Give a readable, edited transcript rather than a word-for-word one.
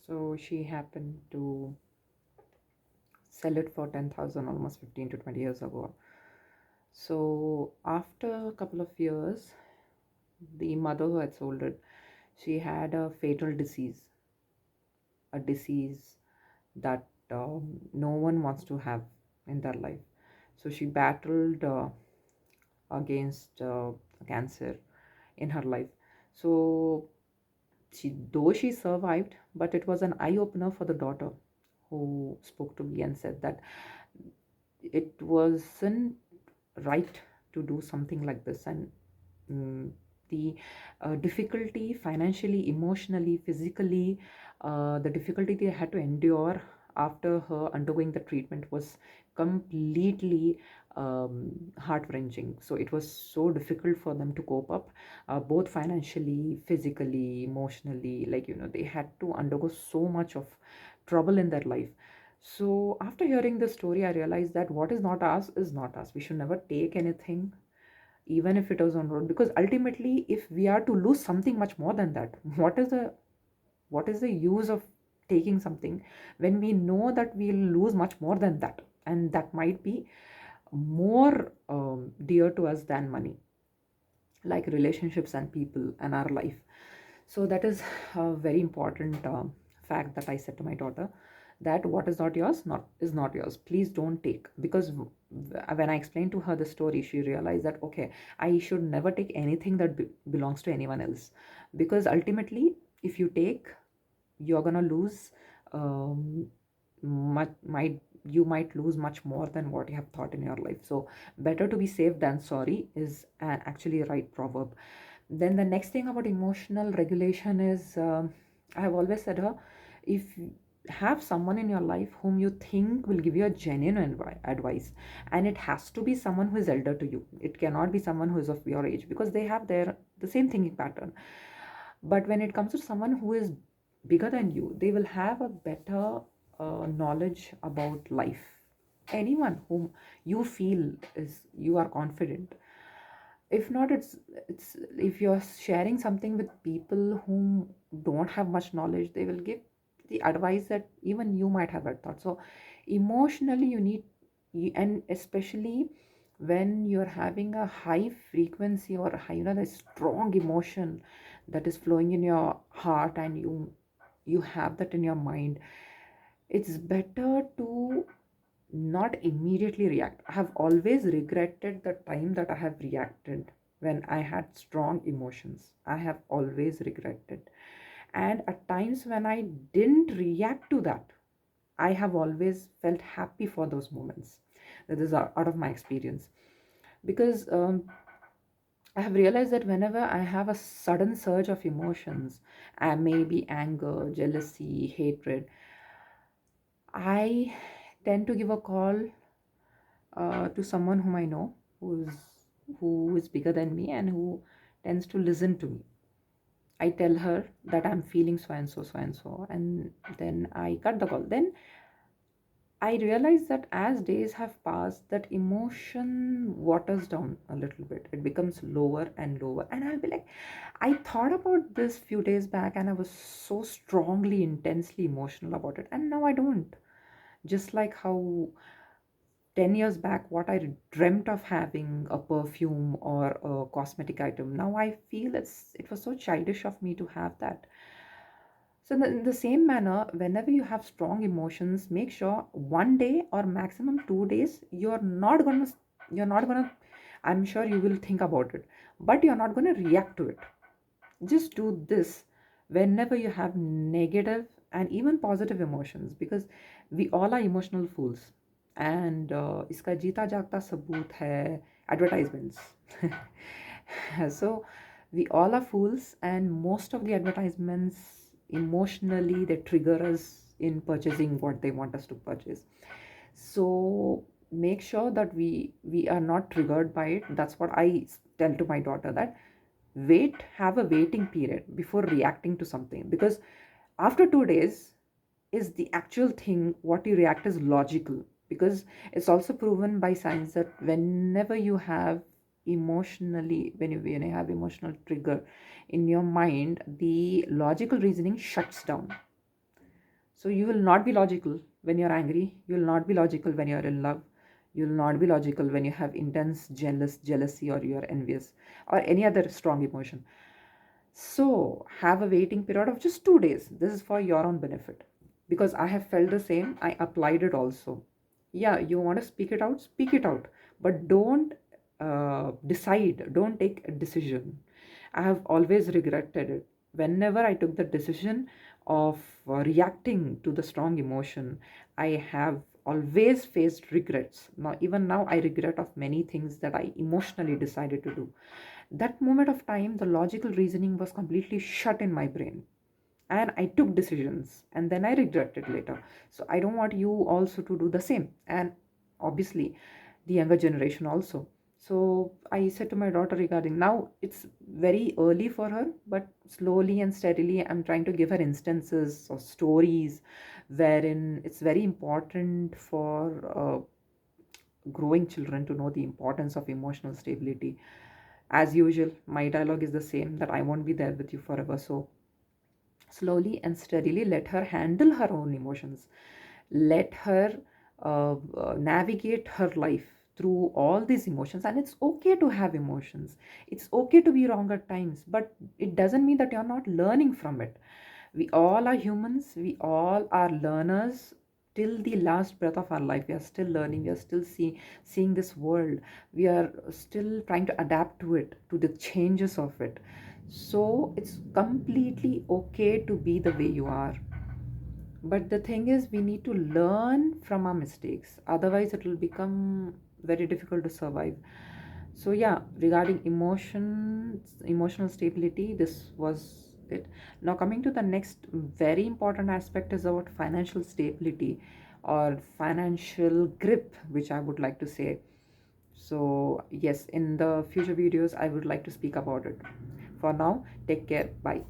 So she happened to sell it for 10,000 almost 15 to 20 years ago. So after a couple of years, the mother who had sold it, she had a fatal disease, a disease that no one wants to have in their life. So she battled against cancer in her life. So though she survived, but it was an eye opener for the daughter who spoke to me and said that it wasn't right to do something like this, and mm, the difficulty financially, emotionally, physically, the difficulty they had to endure after her undergoing the treatment was completely heart wrenching. So it was so difficult for them to cope up, both financially, physically, emotionally. Like, they had to undergo so much of trouble in their life. So after hearing the story, I realized that what is not ours is not us. We should never take anything, even if it is on road, because ultimately, if we are to lose something much more than that, what is the use of taking something when we know that we'll lose much more than that, and that might be more dear to us than money, like relationships and people and our life. So that is a very important fact that I said to my daughter, that what is not yours not is not yours. Please don't take, because when I explained to her the story, she realized that okay, I should never take anything that belongs to anyone else, because ultimately, if you take, you're gonna lose um, might you might lose much more than what you have thought in your life. So better to be safe than sorry is actually a right proverb. Then the next thing about emotional regulation is, I have always said her, if you have someone in your life whom you think will give you a genuine advice, and it has to be someone who is elder to you. It cannot be someone who is of your age, because they have the same thinking pattern. But when it comes to someone who is bigger than you, they will have a better knowledge about life. Anyone whom you feel is you are confident. If not, it's if you're sharing something with people whom don't have much knowledge, they will give the advice that even you might have had thought. So emotionally, you need, and especially when you're having a high frequency or high, the strong emotion that is flowing in your heart, and you have that in your mind, it's better to not immediately react. I have always regretted the time that I have reacted when I had strong emotions. I have always regretted. And at times when I didn't react to that, I have always felt happy for those moments. That is out of my experience. Because I have realized that whenever I have a sudden surge of emotions, maybe anger, jealousy, hatred, I tend to give a call to someone whom I know, who is bigger than me and who tends to listen to me. I tell her that I'm feeling so and so, and then I cut the call. Then I realize that as days have passed, that emotion waters down a little bit. It becomes lower and lower, and I'll be like, I thought about this few days back, and I was so strongly, intensely emotional about it, and now I don't. Just like how 10 years back, what I dreamt of having a perfume or a cosmetic item, now I feel it was so childish of me to have that. So in the same manner, whenever you have strong emotions, make sure one day or maximum 2 days, you're not gonna, I'm sure you will think about it, but you're not gonna react to it. Just do this whenever you have negative and even positive emotions, because we all are emotional fools. And इसका जीता जागता सबूत है advertisements. So we all are fools, and most of the advertisements emotionally they trigger us in purchasing what they want us to purchase. So make sure that we are not triggered by it. That's what I tell to my daughter, that have a waiting period before reacting to something, because after 2 days is the actual thing. What you react is logical, because it's also proven by science that whenever you have when you have emotional trigger in your mind, the logical reasoning shuts down. So you will not be logical when you're angry. You will not be logical when you're in love. You will not be logical when you have intense jealousy, or you're envious, or any other strong emotion. So have a waiting period of just 2 days. This is for your own benefit, because I have felt the same. I applied it also. Yeah, you want to speak it out, but don't decide. Don't take a decision. I have always regretted it. Whenever I took the decision of reacting to the strong emotion, I have always faced regrets. Now, even now, I regret of many things that I emotionally decided to do. That moment of time, the logical reasoning was completely shut in my brain, and I took decisions, and then I regretted later. So I don't want you also to do the same, and obviously the younger generation also. So I said to my daughter, regarding now, it's very early for her, but slowly and steadily I'm trying to give her instances or stories wherein it's very important for growing children to know the importance of emotional stability. As usual, my dialogue is the same, that I won't be there with you forever. So slowly and steadily let her handle her own emotions. Let her navigate her life through all these emotions. And it's okay to have emotions. It's okay to be wrong at times, but it doesn't mean that you're not learning from it. We all are humans. We all are learners. Till the last breath of our life, we are still learning. We are still seeing this world. We are still trying to adapt to it, to the changes of it. So it's completely okay to be the way you are. But the thing is, we need to learn from our mistakes. Otherwise, it will become very difficult to survive. So yeah, regarding emotional stability, this was it. Now coming to the next very important aspect is about financial stability, or financial grip, which I would like to say. So yes, in the future videos, I would like to speak about it. For now, take care. Bye.